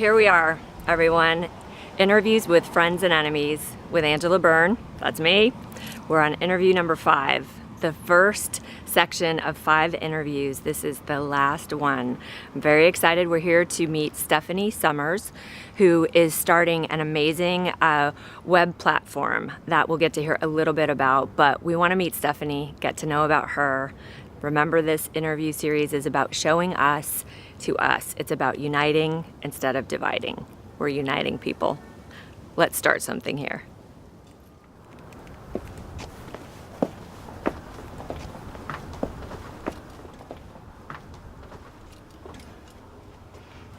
here we are, everyone. Interviews with friends and enemies with Angela Bern. That's me. We're on interview number 5. The first section of 5 interviews. This is the last one. I'm very excited. We're here to meet Stefanie Summers, who is starting an amazing web platform that we'll get to hear a little bit about. But we want to meet Stefanie, get to know about her. Remember, this interview series is about showing us to us. It's about uniting instead of dividing. We're uniting people. Let's start something here.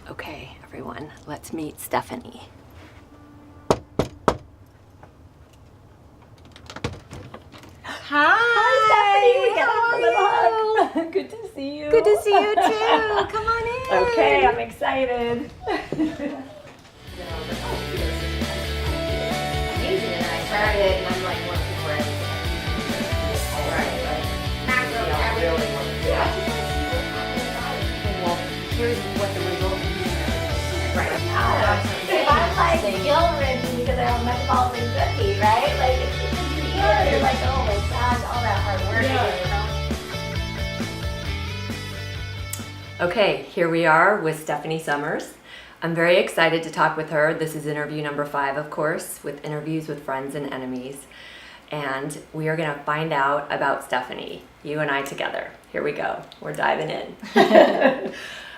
Okay, everyone, let's meet Stefanie. Hi, Stefanie. We got a little hug. Good to see you. Good to see you too. Come on in. Okay, I'm excited. Amazing, and I started, and I'm like one of the people all right, like macro, everything. Well, here's what the result is. Right. If I'm like guilt-ridden because I have metabolic cookie, right? Like it's just weird. You're like, oh my gosh, all that hard work. Okay, here we are with Stefanie Summers. I'm very excited to talk with her. This is interview number 5, of course, with interviews with friends and enemies. And we are gonna find out about Stefanie, you and I together. Here we go, we're diving in.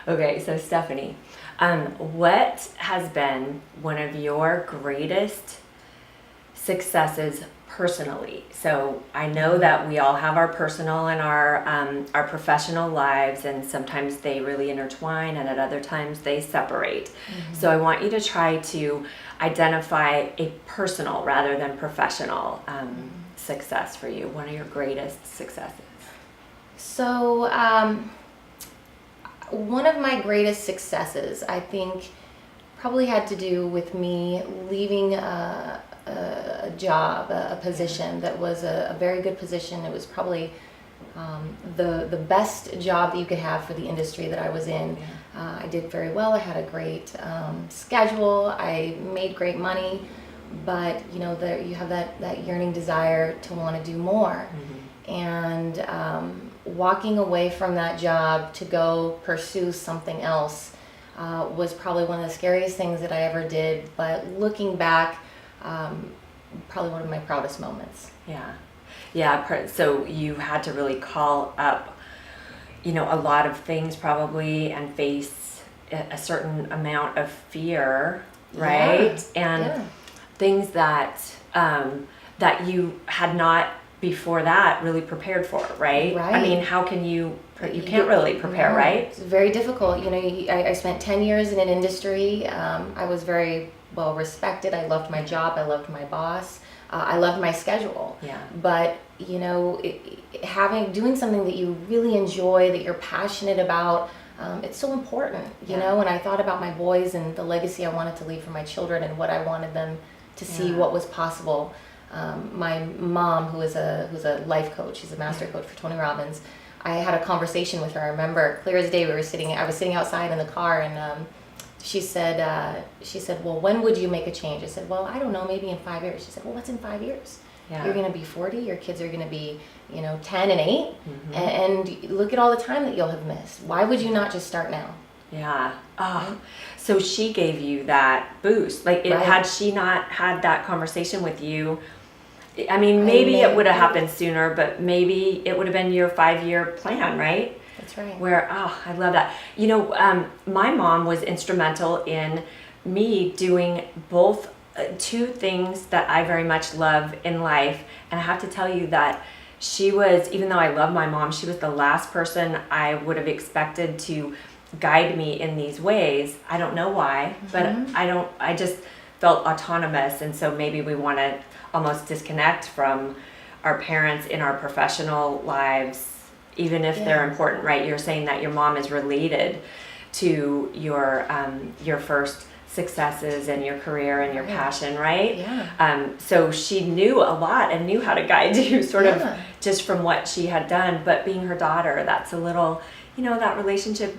Okay, so Stefanie, what has been one of your greatest successes personally? So I know that we all have our personal and our professional lives, and sometimes they really intertwine, and at other times they separate. Mm-hmm. So I want you to try to identify a personal rather than professional success for you. One of your greatest successes. So, one of my greatest successes, I think, probably had to do with me leaving a job, a position that was a very good position. It was probably the best job that you could have for the industry that I was in. Yeah. I did very well. I had a great schedule. I made great money, but you know, you have that yearning desire to want to do more. Mm-hmm. And walking away from that job to go pursue something else was probably one of the scariest things that I ever did. But looking back, probably one of my proudest moments. Yeah. So you had to really call up, you know, a lot of things probably, and face a certain amount of fear, right? Yeah. And things that that you had not before that really prepared for, right? I mean, how can you can't really prepare, right? It's very difficult. You know, I spent 10 years in an industry. I was very well respected. I loved my job. I loved my boss. I loved my schedule. Yeah. But you know, doing something that you really enjoy, that you're passionate about, it's so important. You know, and I thought about my boys and the legacy I wanted to leave for my children, and what I wanted them to see what was possible. My mom, who is a life coach, she's a master coach for Tony Robbins. I had a conversation with her. I remember clear as day. I was sitting outside in the car, and she said, well, when would you make a change? I said, well, I don't know, maybe in 5 years. She said, well, what's in 5 years? Yeah. You're going to be 40. Your kids are going to be, 10 and 8, mm-hmm. and look at all the time that you'll have missed. Why would you not just start now? Yeah. Oh, right? So she gave you that boost. Like, had she not had that conversation with you, I mean, maybe it would have happened sooner, but maybe it would have been your 5-year plan, right? That's right. Where, I love that. You know, my mom was instrumental in me doing both two things that I very much love in life. And I have to tell you that she was, even though I love my mom, she was the last person I would have expected to guide me in these ways. I don't know why, mm-hmm. but I just felt autonomous. And so maybe we want to almost disconnect from our parents in our professional lives, even if they're important, right? You're saying that your mom is related to your first successes and your career and your passion, right? Yeah. So she knew a lot and knew how to guide you sort of just from what she had done, but being her daughter, that's a little, that relationship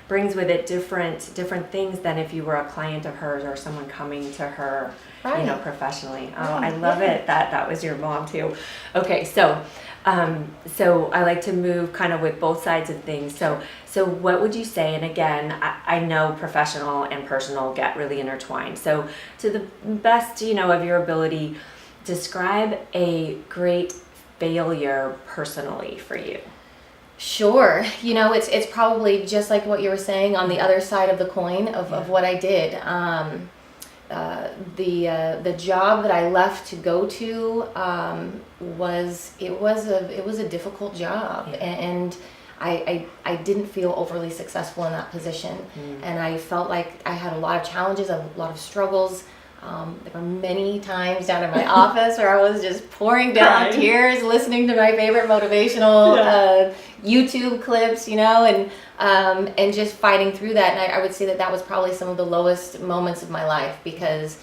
brings with it different things than if you were a client of hers or someone coming to her, Right. professionally. Oh, Right, I love yeah. it that was your mom too. Okay, so I like to move kind of with both sides of things. So what would you say? And again, I know professional and personal get really intertwined. So to the best, of your ability, describe a great failure personally for you. Sure. It's probably just like what you were saying on the other side of the coin of what I did. The job that I left to go to was a difficult job, and I didn't feel overly successful in that position, and I felt like I had a lot of challenges, a lot of struggles. There were many times down in my office where I was just pouring down Crying. tears, listening to my favorite motivational YouTube clips, and just fighting through that. And I would say that was probably some of the lowest moments of my life, because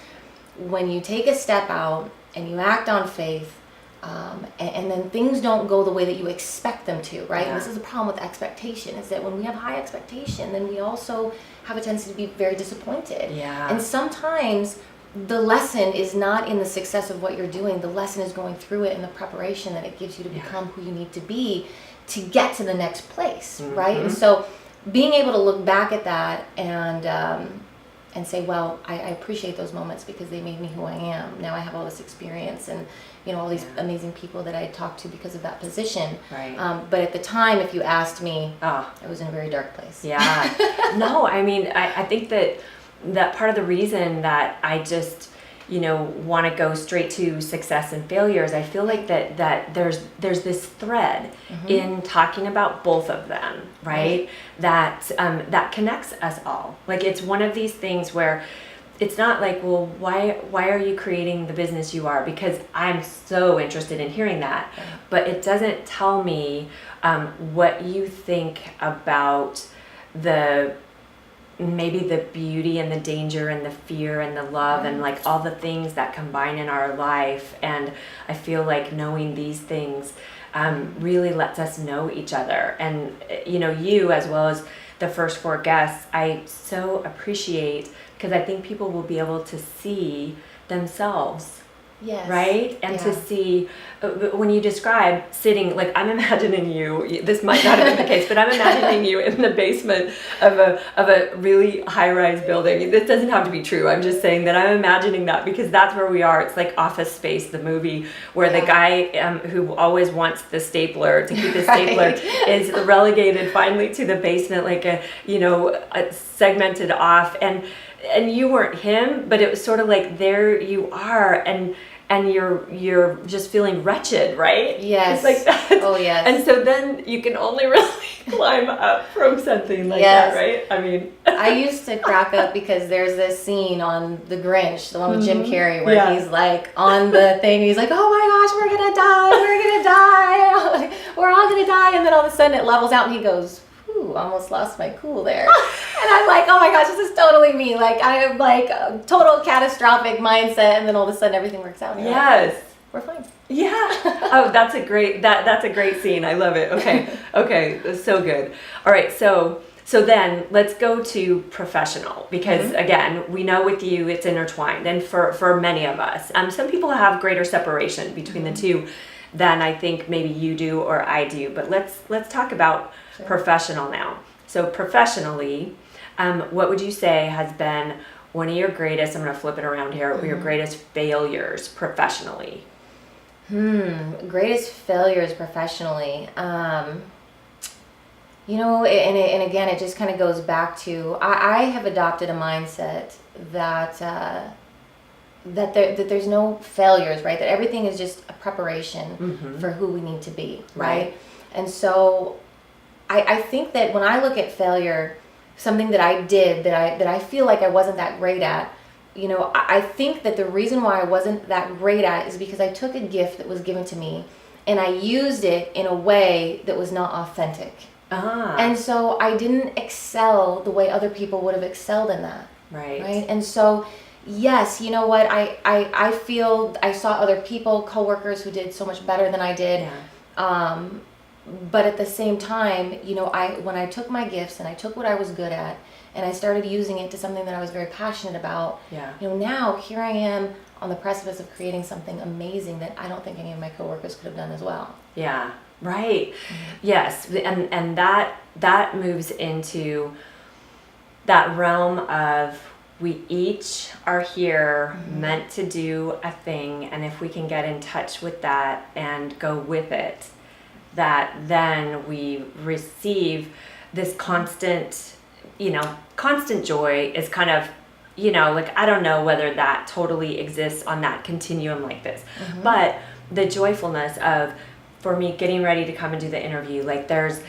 when you take a step out and you act on faith, and then things don't go the way that you expect them to, right? Yeah. And this is the problem with expectation, is that when we have high expectation, then we also have a tendency to be very disappointed. Yeah. And sometimes the lesson is not in the success of what you're doing. The lesson is going through it and the preparation that it gives you to become who you need to be to get to the next place, right? And so being able to look back at that and say, well, I appreciate those moments because they made me who I am. Now I have all this experience and all these amazing people that I talked to because of that position. Right. But at the time, if you asked me, Oh. I was in a very dark place. Yeah. No, I mean, I think that part of the reason that I just, want to go straight to success and failures, I feel like that there's this thread in talking about both of them, right? That connects us all. Like, it's one of these things where it's not like, well, why are you creating the business you are? Because I'm so interested in hearing that, but it doesn't tell me what you think about maybe the beauty and the danger and the fear and the love and like all the things that combine in our life. And I feel like knowing these things really lets us know each other. And you, as well as the first 4 guests, I so appreciate, because I think people will be able to see themselves. Yes. Right? And to see, when you describe sitting, like, I'm imagining you, this might not have been the case, but I'm imagining you in the basement of a really high-rise building. This doesn't have to be true. I'm just saying that I'm imagining that because that's where we are. It's like Office Space, the movie, where the guy who always wants the stapler to keep the stapler is relegated finally to the basement, like a segmented off. And you weren't him, but it was sort of like there you are, and you're just feeling wretched, right? Yes. It's like that. Oh, yes. And so then you can only really climb up from something like that, right? I mean, I used to crack up because there's this scene on The Grinch, the one with Jim Carrey, where he's like on the thing, he's like, oh my gosh, we're gonna die, we're all gonna die, and then all of a sudden it levels out and he goes, ooh, almost lost my cool there. And I'm like, oh my gosh, this is totally me. Like, I have like a total catastrophic mindset, and then all of a sudden everything works out. Yes. Like, we're fine. Yeah. Oh, that's a great scene. I love it. Okay. That's so good. All right. So then let's go to professional, because again, we know with you it's intertwined, and for many of us, some people have greater separation between the two than I think maybe you do or I do. But let's talk about professional now. So professionally, what would you say has been one of your greatest, I'm going to flip it around here, your greatest failures professionally? Greatest failures professionally. And again, it just kind of goes back to, I have adopted a mindset that there's no failures, right? That everything is just a preparation for who we need to be, right? And so I think that when I look at failure, something that I did that I feel like I wasn't that great at, I think that the reason why I wasn't that great at is because I took a gift that was given to me and I used it in a way that was not authentic. And so I didn't excel the way other people would have excelled in that. Right. And so, yes, you know what? I feel I saw other people, coworkers who did so much better than I did. But at the same time, when I took my gifts and I took what I was good at and I started using it to something that I was very passionate about, now here I am on the precipice of creating something amazing that I don't think any of my coworkers could have done as well. Yeah, right. Mm-hmm. Yes, and that moves into that realm of we each are here meant to do a thing, and if we can get in touch with that and go with it, that then we receive this constant joy is kind of, like, I don't know whether that totally exists on that continuum like this, but the joyfulness of, for me, getting ready to come and do the interview, like there's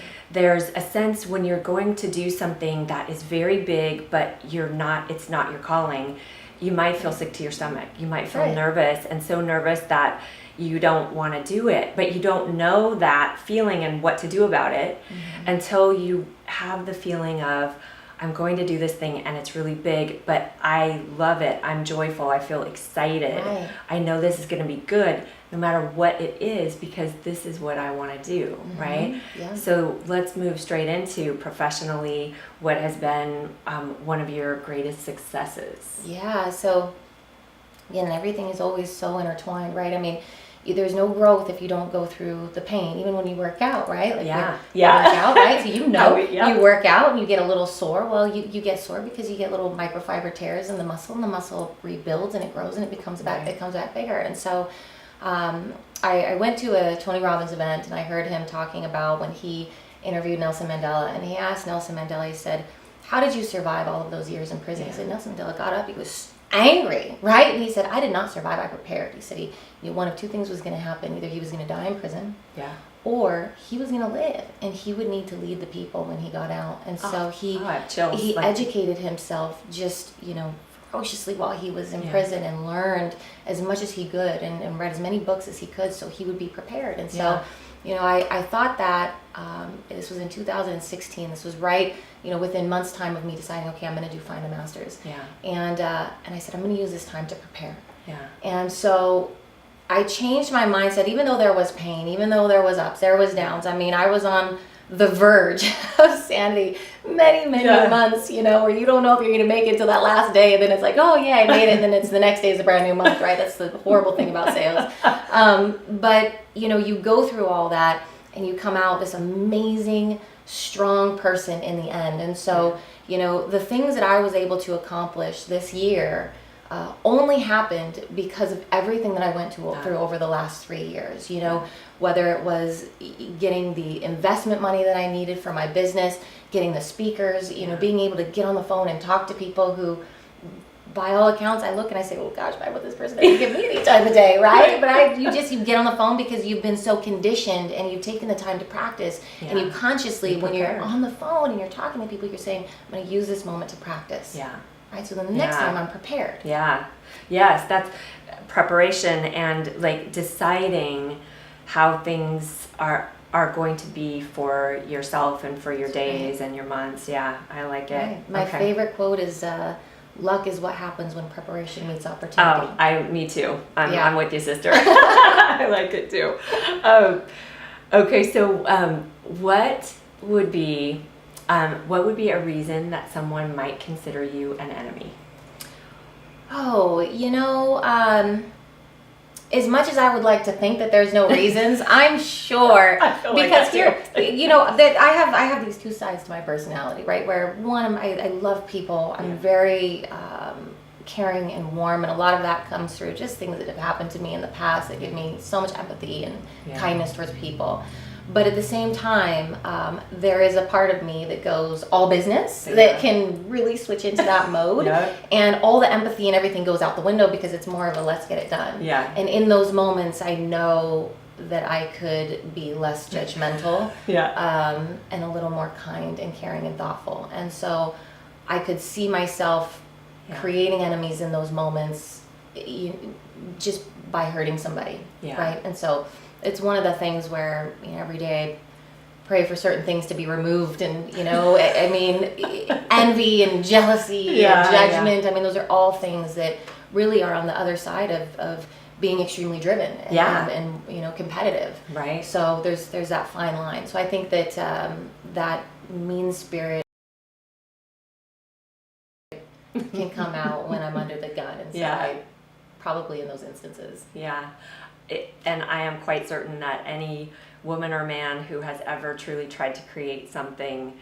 a sense when you're going to do something that is very big, but it's not your calling, you might feel sick to your stomach. You might feel nervous, and so nervous that you don't want to do it, but you don't know that feeling and what to do about it until you have the feeling of, I'm going to do this thing and it's really big, but I love it. I'm joyful. I feel excited. Right. I know this is going to be good no matter what it is, because this is what I want to do, right? Yeah. So let's move straight into professionally, what has been one of your greatest successes. Yeah, so again, everything is always so intertwined, right? I mean, there's no growth if you don't go through the pain, even when you work out, right? Like you work out, right? So you work out and you get a little sore. Well, you get sore because you get little microfiber tears in the muscle, and the muscle rebuilds and it grows and it comes back bigger. And so I went to a Tony Robbins event, and I heard him talking about when he interviewed Nelson Mandela, and he asked Nelson Mandela, he said, how did you survive all of those years in prison? He said, Nelson Mandela got up, he was angry, right? And he said, I did not survive, I prepared. He said he knew one of two things was going to happen. Either he was going to die in prison, or he was going to live, and he would need to lead the people when he got out. And so he educated himself just, ferociously while he was in prison, and learned as much as he could, and read as many books as he could so he would be prepared. And so I thought that this was in 2016. This was right, within months' time of me deciding, okay, I'm going to find a master's. Yeah. And I said, I'm going to use this time to prepare. Yeah. And so I changed my mindset, even though there was pain, even though there was ups, there was downs. I mean, I was on the verge of sanity many months, where you don't know if you're going to make it till that last day, and then it's like, oh yeah, I made it, and then it's the next day is a brand new month, right? That's the horrible thing about sales. But you go through all that and you come out this amazing, strong person in the end. And so, the things that I was able to accomplish this year only happened because of everything that I went through over the last 3 years, whether it was getting the investment money that I needed for my business, getting the speakers, being able to get on the phone and talk to people who, by all accounts, I look and I say, oh gosh, why would this person ever give me any time of day, right? But you get on the phone because you've been so conditioned and you've taken the time to practice, and you consciously, when you're on the phone and you're talking to people, you're saying, I'm going to use this moment to practice. Yeah. Right, so then the next time I'm prepared. Yeah. Yes, that's preparation, and like deciding how things are going to be for yourself and for your days and your months. Yeah, I like it. Right. My favorite quote is, luck is what happens when preparation meets opportunity. Oh, me too. I'm with you, sister. I like it too. Okay, so what would be a reason that someone might consider you an enemy? Oh, as much as I would like to think that there's no reasons, I'm sure, because that I have these two sides to my personality, right? Where one, I love people. I'm very caring and warm, and a lot of that comes through just things that have happened to me in the past that give me so much empathy and kindness towards people. But at the same time, there is a part of me that goes all business, that can really switch into that mode. And all the empathy and everything goes out the window because it's more of a let's get it done. Yeah. And in those moments, I know that I could be less judgmental and a little more kind and caring and thoughtful. And so I could see myself creating enemies in those moments just by hurting somebody. Right? And so it's one of the things where every day I pray for certain things to be removed, and I mean, envy and jealousy and judgment. I mean, those are all things that really are on the other side of being extremely driven and you know, competitive. Right. So there's that fine line. So I think that that mean spirit can come out when I'm under the gun, and so I probably in those instances. Yeah. And I am quite certain that any woman or man who has ever truly tried to create something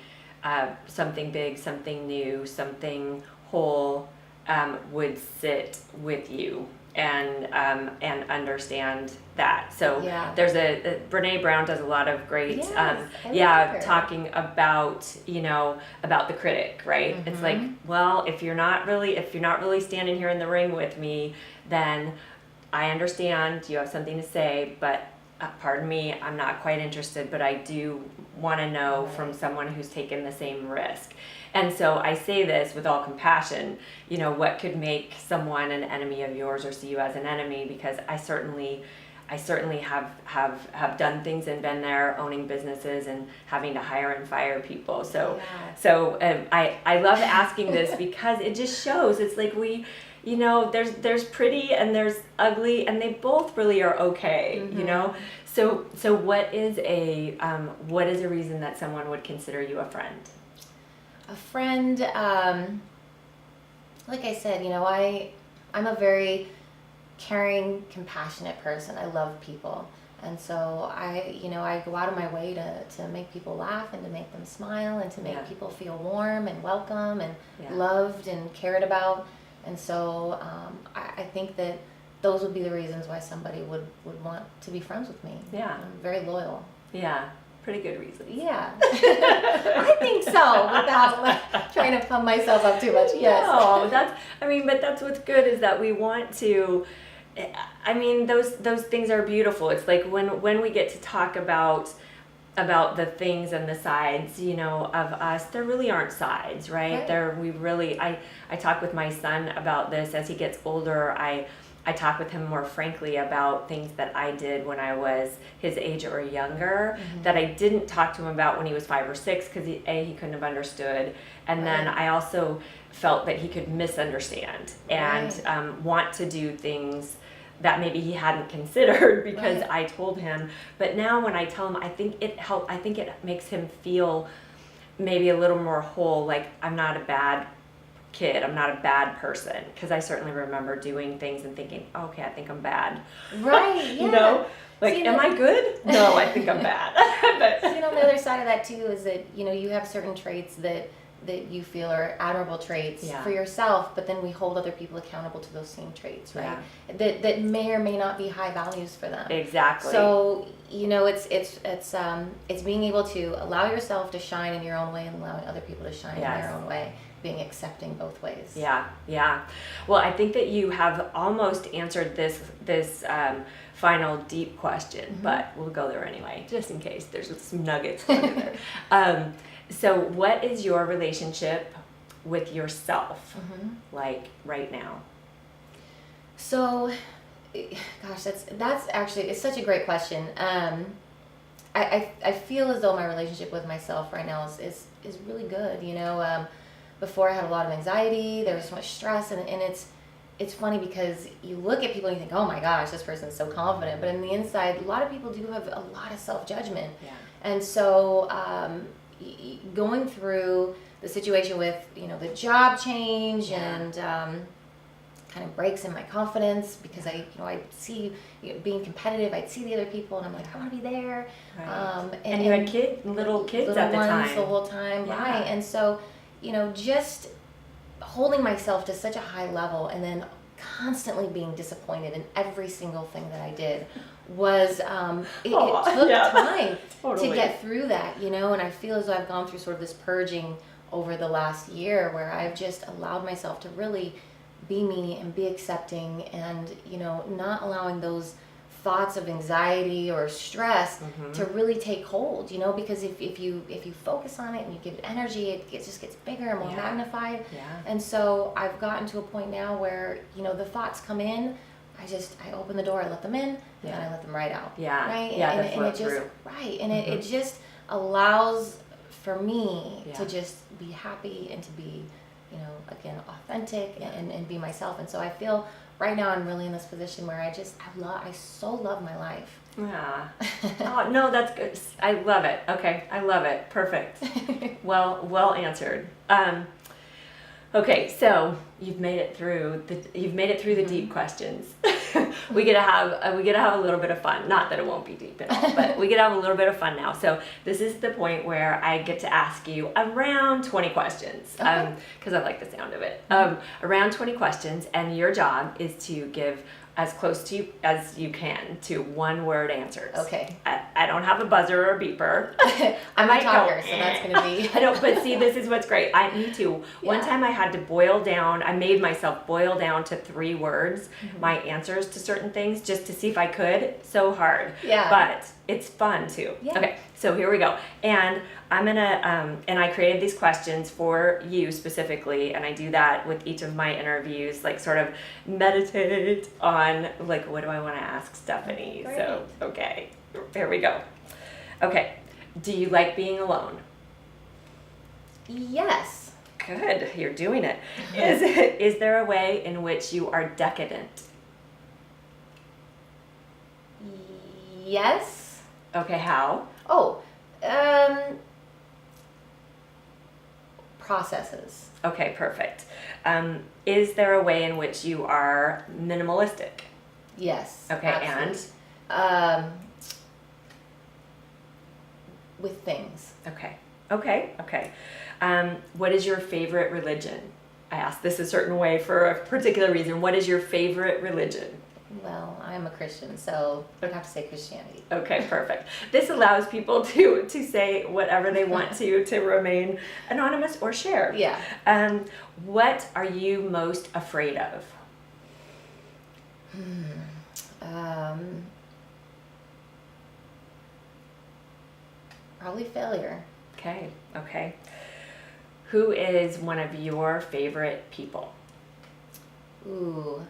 big, something new, something whole, would sit with you and understand that. So there's Brene Brown does a lot of great talking about, you know, about the critic, right? Mm-hmm. It's like, well, if you're not really standing here in the ring with me, then I understand you have something to say, but pardon me, I'm not quite interested, but I do want to know from someone who's taken the same risk. And so I say this with all compassion, you know, what could make someone an enemy of yours or see you as an enemy? Because I certainly have done things and been there owning businesses and having to hire and fire people. So I love asking this because it just shows. It's like you know, there's pretty and there's ugly, and they both really are okay. Mm-hmm. You know, so what is a reason that someone would consider you a friend? A friend, like I said, you know, I'm a very caring, compassionate person. I love people, and so I go out of my way to make people laugh and to make them smile and to make people feel warm and welcome and loved and cared about. And so I think that those would be the reasons why somebody would want to be friends with me. Yeah. I'm very loyal. Yeah. Pretty good reason. Yeah. I think so, without trying to pump myself up too much. Yes. No, but that's what's good is that we want to, I mean, those things are beautiful. It's like when we get to talk about the things and the sides, you know, of us, there really aren't sides, right? I talk with my son about this as he gets older. I talk with him more frankly about things that I did when I was his age or younger, that I didn't talk to him about when he was 5 or 6 because he couldn't have understood, and then I also felt that he could misunderstand and want to do things that maybe he hadn't considered because I told him. But now when I tell him, I think it makes him feel maybe a little more whole, like I'm not a bad kid, I'm not a bad person, because I certainly remember doing things and thinking, okay, I think I'm bad. Right, yeah. You know? Like, am I good? No, I think I'm bad. But you know, the other side of that too is that, you know, you have certain traits that you feel are admirable traits for yourself, but then we hold other people accountable to those same traits, right? That may or may not be high values for them. Exactly. So, you know, it's being able to allow yourself to shine in your own way and allowing other people to shine in their own way, being accepting both ways. Yeah. Well, I think that you have almost answered this final deep question, but we'll go there anyway, just in case there's some nuggets under there. So what is your relationship with yourself like right now? So, gosh, that's actually, it's such a great question. I feel as though my relationship with myself right now is really good. You know, before I had a lot of anxiety, there was so much stress, and it's funny because you look at people and you think, oh my gosh, this person's so confident, but in the inside, a lot of people do have a lot of self-judgment. And so going through the situation with, you know, the job change and kind of breaks in my confidence because I see, you know, being competitive, I'd see the other people and I'm like, I want to be there. And you had little kids at the time. The whole time, right? And so, you know, just holding myself to such a high level and then constantly being disappointed in every single thing that I did was it took time to get through that, you know. And I feel as though I've gone through sort of this purging over the last year where I've just allowed myself to really be me and be accepting, and, you know, not allowing those thoughts of anxiety or stress to really take hold, you know, because if you focus on it and you give it energy, it just gets bigger and more magnified. And so I've gotten to a point now where, you know, the thoughts come in, I open the door, I let them in, and I let them right out. Right? And it just and it just allows for me to just be happy and to be, you know, again, authentic and be myself. And so I feel right now I'm really in this position where I so love my life. Yeah. Oh, no, that's good. I love it. Okay. I love it. Perfect. Well answered. Okay, so you've made it through the deep questions. we get to have a little bit of fun. Not that it won't be deep at all, but we get to have a little bit of fun now. So this is the point where I get to ask you around 20 questions, because I like the sound of it. Around 20 questions, and your job is to give as close to you as you can to one-word answers. Okay. I don't have a buzzer or a beeper. I'm a talker, so that's going to be... I know, but see, this is what's great. Me too. One time I had to I made myself boil down to 3 words, my answers to certain things, just to see if I could. So hard. Yeah. But it's fun too. Yeah. Okay, so here we go. And I'm gonna, and I created these questions for you specifically, and I do that with each of my interviews, like sort of meditate on, like, what do I want to ask Stefanie? Great. So, okay, here we go. Okay, do you like being alone? Yes. Good, you're doing it. Is there a way in which you are decadent? Yes. Okay, how? Oh, processes. Okay, perfect. Is there a way in which you are minimalistic? Yes. Okay, absolutely. With things. Okay. What is your favorite religion? I asked this a certain way for a particular reason. What is your favorite religion? Well, I'm a Christian, so I'd have to say Christianity. Okay, perfect. This allows people to say whatever they want to remain anonymous or share. Yeah. What are you most afraid of? Probably failure. Okay. Who is one of your favorite people? Ooh.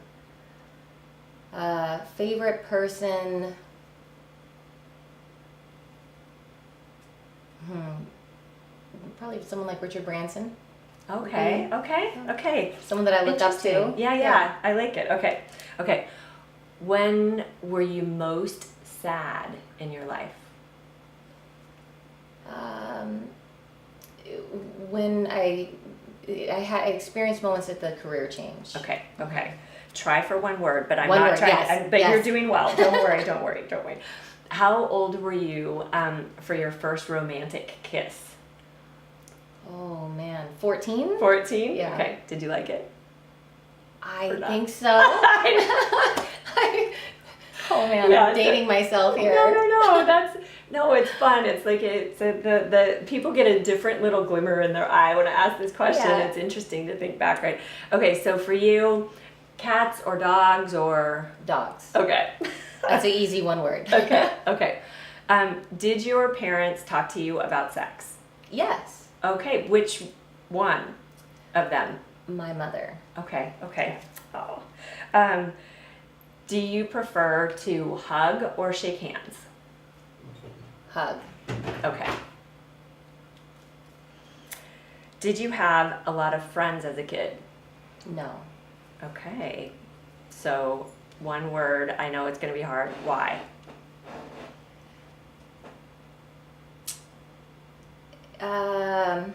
Favorite person. Probably someone like Richard Branson. Okay. Someone that I looked up to. Yeah. I like it. Okay. When were you most sad in your life? When I experienced moments at the career change. Okay. Try for one word, but I'm one not word, trying. yes, But yes. You're doing well. Don't worry. How old were you for your first romantic kiss? Oh man, 14? 14? Yeah. Okay. Did you like it? I think so. Oh man, Yeah, I'm dating myself here. No, it's fun. It's like the people get a different little glimmer in their eye when I ask this question. Yeah. It's interesting to think back, right? Okay, so for you, cats or dogs or Dogs. Okay. That's an easy one word. Okay. Did your parents talk to you about sex? Yes. Okay, which one of them? My mother. Okay. Oh. Do you prefer to hug or shake hands? Hug. Okay. Did you have a lot of friends as a kid? No. Okay. So, one word, I know it's going to be hard. Why? I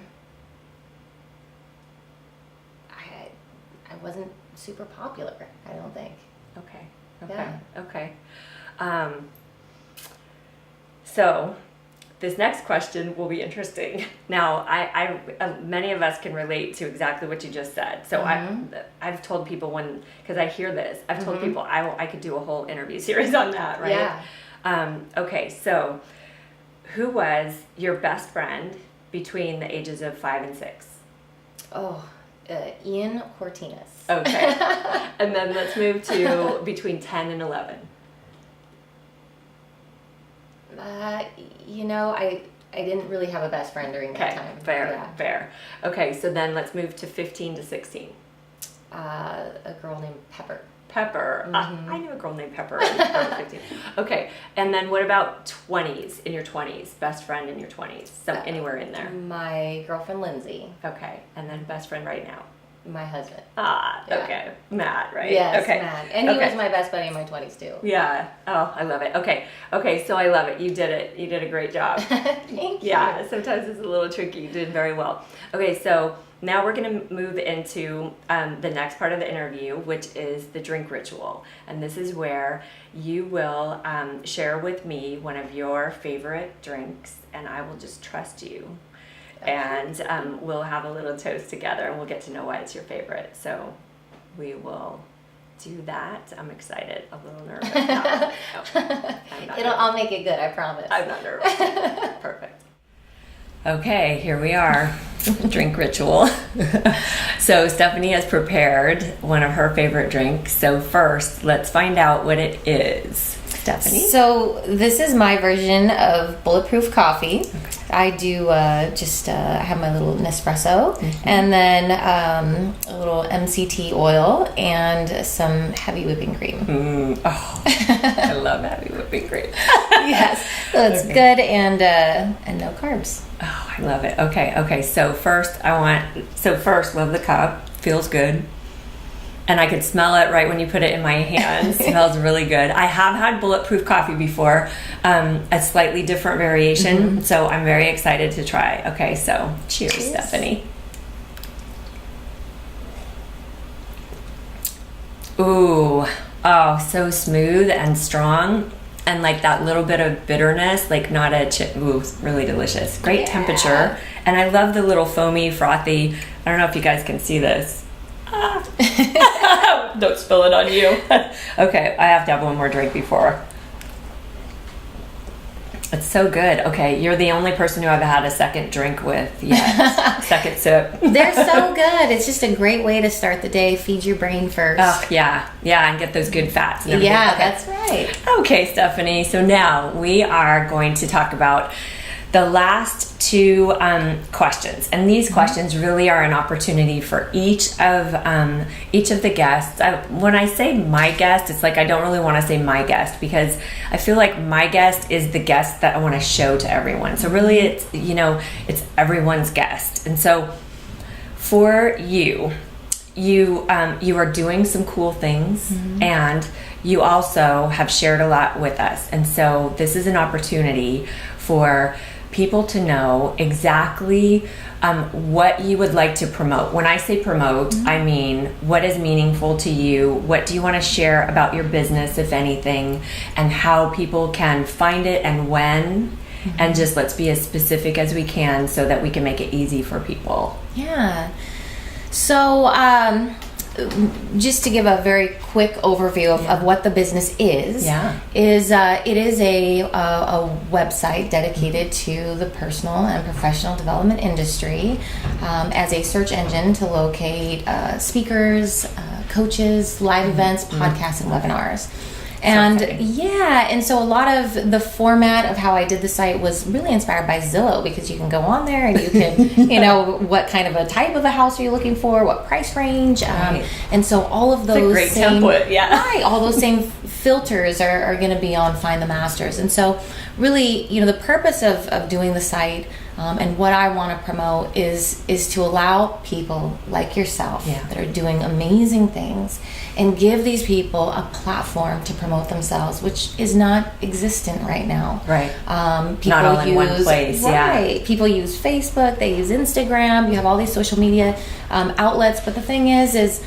wasn't super popular, I don't think. Okay. So, this next question will be interesting. Now, I many of us can relate to exactly what you just said. So I've told people because I hear this, I've told people I could do a whole interview series on that, right? Yeah. Okay, so who was your best friend between the ages of 5 and 6? Oh, Ian Cortinas. Okay. And then let's move to between 10 and 11. I didn't really have a best friend during that time. Fair. Okay, so then let's move to 15 to 16. A girl named Pepper. I knew a girl named Pepper in 15. Okay, and then what about 20s, in your 20s? Best friend in your 20s, anywhere in there. My girlfriend Lindsay. Okay, and then best friend right now. My husband. Ah, Yeah. okay. Matt, right? Yes, okay. Matt. And he was my best buddy in my 20s too. Yeah. Oh, I love it. Okay. Okay, so I love it. You did it. You did a great job. Thank you. Yeah, sometimes it's a little tricky. You did very well. Okay, so now we're going to move into the next part of the interview, which is the drink ritual. And this is where you will share with me one of your favorite drinks, and I will just trust you. And we'll have a little toast together, and we'll get to know why it's your favorite. So we will do that. I'm excited. A little nervous. No, I'm not nervous. I'll make it good, I promise. I'm not nervous. Perfect. Okay, here we are. Drink ritual. So Stefanie has prepared one of her favorite drinks. So first, let's find out what it is. Stefanie? So this is my version of bulletproof coffee. Okay. I do just have my little Nespresso, and then a little MCT oil and some heavy whipping cream. Oh, I love heavy whipping cream. Yes, so it's good and no carbs. Oh, I love it. Okay. So first, love the cup. Feels good. And I could smell it right when you put it in my hands. It smells really good. I have had bulletproof coffee before, a slightly different variation, so I'm very excited to try. Okay, so cheers. Stefanie. Ooh, oh, so smooth and strong. And like that little bit of bitterness, like not a chip. Ooh, really delicious. Great temperature. And I love the little foamy, frothy. I don't know if you guys can see this. Don't spill it on you. Okay, I have to have one more drink before. It's so good. Okay, you're the only person who I've had a second drink with yet. Second sip. They're so good. It's just a great way to start the day. Feed your brain first. Oh, yeah, and get those good fats. And everything. Yeah, Okay. that's right. Okay, Stefanie. So now we are going to talk about the last two questions, and these questions really are an opportunity for each of the guests. When I say my guest, it's like I don't really want to say my guest because I feel like my guest is the guest that I want to show to everyone. So really, it's everyone's guest. And so for you are doing some cool things, and you also have shared a lot with us. And so this is an opportunity for people to know exactly what you would like to promote. When I say promote, I mean what is meaningful to you, what do you want to share about your business, if anything, and how people can find it and when, and just let's be as specific as we can so that we can make it easy for people. Yeah. So just to give a very quick overview of what the business is, it is a website dedicated to the personal and professional development industry as a search engine to locate speakers, coaches, live events, podcasts, and webinars. And and so a lot of the format of how I did the site was really inspired by Zillow, because you can go on there and you can, what kind of a type of a house are you looking for, what price range, and so all of those great template, all those same filters are going to be on Find the Masters. And so really, the purpose of doing the site and what I want to promote is to allow people like yourself that are doing amazing things and give these people a platform to promote themselves, which is not existent right now. Right. People not all in one place. Right. People use Facebook, they use Instagram, you have all these social media outlets, but the thing is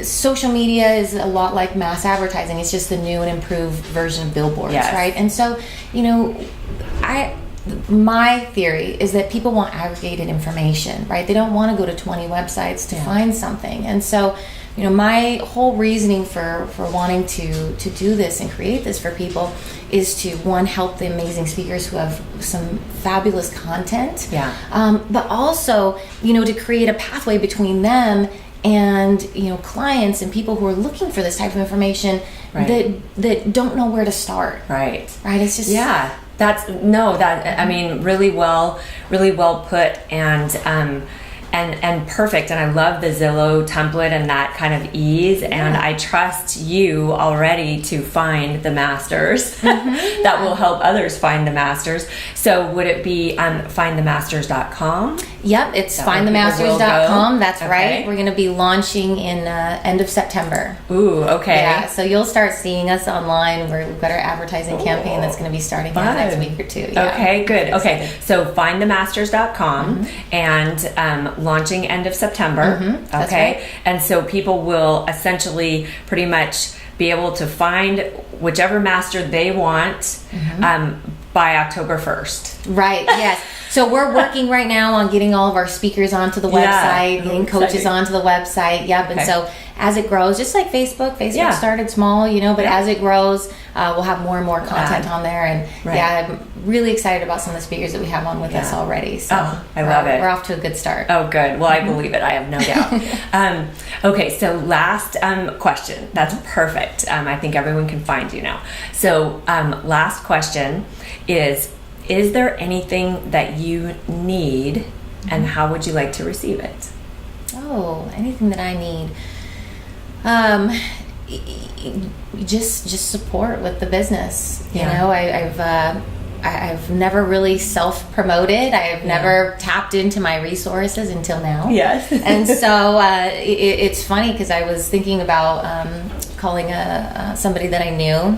social media is a lot like mass advertising. It's just the new and improved version of billboards, right? And so, my theory is that people want aggregated information, right? They don't want to go to 20 websites to find something. And so, my whole reasoning for wanting to do this and create this for people is to, one, help the amazing speakers who have some fabulous content, but also, to create a pathway between them and clients and people who are looking for this type of information that don't know where to start. Right. It's just I mean, really well put. And and perfect. And I love the Zillow template and that kind of ease. And I trust you already to find the masters that will help others find the masters. So would it be findthemasters.com? Yep, it's findthemasters.com. That's right. We're going to be launching in end of September. Ooh, okay. Yeah, so you'll start seeing us online. We've got our advertising campaign that's going to be starting in the next week or two. Yeah. Okay, good. Okay, so findthemasters.com and launching end of September. That's Okay, right. and so people will essentially pretty much be able to find whichever master they want by October 1st. Right, yes. So we're working right now on getting all of our speakers onto the website, getting coaches onto the website. Yep, and so as it grows, just like Facebook started small, but as it grows, we'll have more and more content on there. And I'm really excited about some of the speakers that we have on with us already. So I love it. We're off to a good start. Oh, good. Well, I believe it. I have no doubt. Okay, so last question. That's perfect. I think everyone can find you now. So last question is there anything that you need and how would you like to receive it? Oh, anything that I need. Just support with the business. You know, I've never really self-promoted. I've never tapped into my resources until now. Yes. And so it's funny because I was thinking about calling somebody that I knew,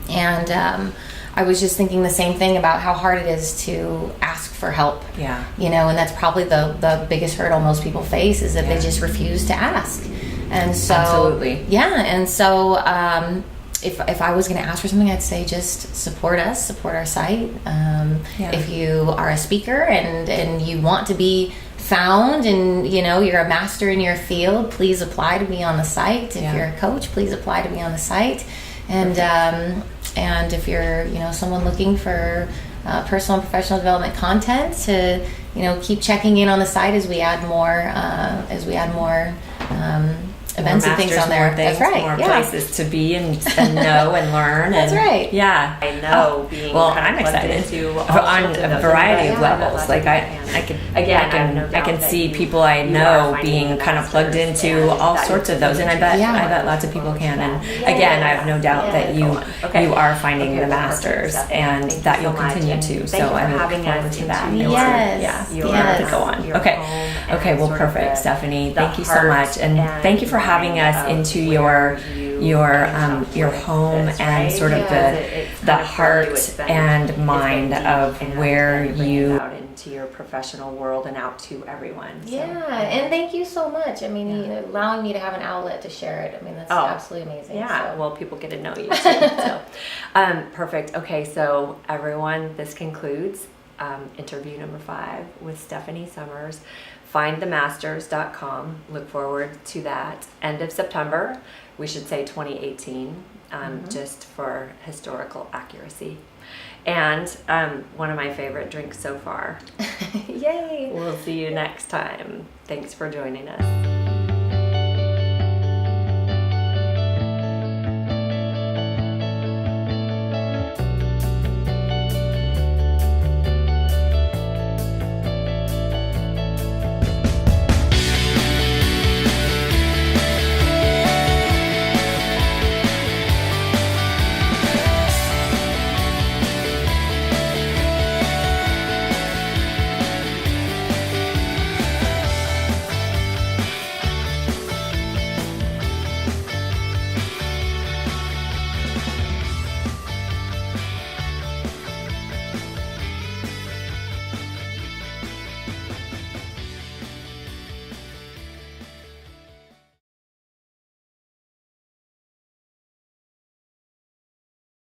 and I was just thinking the same thing about how hard it is to ask for help. Yeah. And that's probably the biggest hurdle most people face is that they just refuse to ask. And so, absolutely. Yeah. And so, if I was going to ask for something, I'd say just support us, support our site. If you are a speaker and you want to be found and, you're a master in your field, please apply to be on the site. If you're a coach, please apply to be on the site. And if you're, someone looking for personal and professional development content, to keep checking in on the site as we add more events and things on there. Things, that's right. More places to be and know and learn. That's right. Yeah. I know being I'm excited into on a variety of levels. Like I can see people I know being kind of plugged into all sorts of those, and I bet lots of people can. And again, I have no doubt that you are finding the masters, and that you'll continue to. So I'm looking forward to that. Yes. To go on. Okay. Well, perfect, Stefanie. Thank you so much, and thank you for having us into your home and sort of the heart and mind of where you out into your professional world and out to everyone. So, and thank you so much. I mean, allowing me to have an outlet to share it. I mean, that's absolutely amazing. Yeah, well, people get to know you too. So, perfect. Okay, so everyone, this concludes interview number 5 with Stefanie Summers. Findthemasters.com. Look forward to that. End of September. We should say 2018, just for historical accuracy. And one of my favorite drinks so far. Yay! We'll see you next time. Thanks for joining us.